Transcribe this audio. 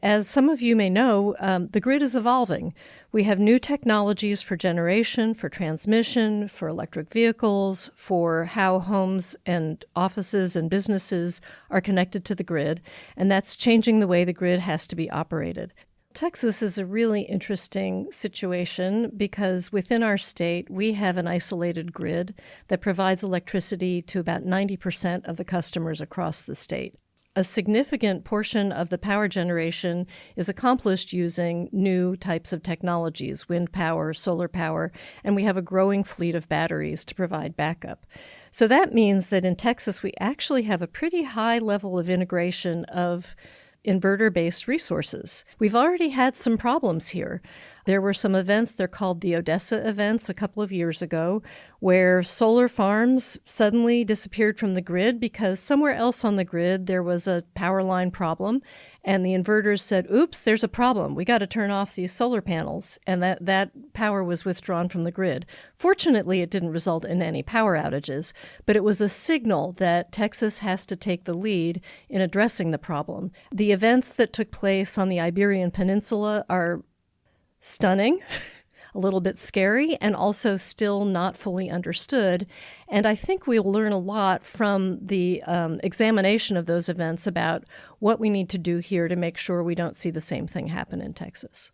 As some of you may know, the grid is evolving. We have new technologies for generation, for transmission, for electric vehicles, for how homes and offices and businesses are connected to the grid, and that's changing the way the grid has to be operated. Texas is a really interesting situation because within our state, we have an isolated grid that provides electricity to about 90% of the customers across the state. A significant portion of the power generation is accomplished using new types of technologies, wind power, solar power, and we have a growing fleet of batteries to provide backup. So that means that in Texas, we actually have a pretty high level of integration of inverter-based resources. We've already had some problems here. There were some events, they're called the Odessa events, a couple of years ago, where solar farms suddenly disappeared from the grid because somewhere else on the grid there was a power line problem, and the inverters said, oops, there's a problem. We got to turn off these solar panels, and that power was withdrawn from the grid. Fortunately, it didn't result in any power outages, but it was a signal that Texas has to take the lead in addressing the problem. The events that took place on the Iberian Peninsula are stunning, a little bit scary, and also still not fully understood. And I think we'll learn a lot from the examination of those events about what we need to do here to make sure we don't see the same thing happen in Texas.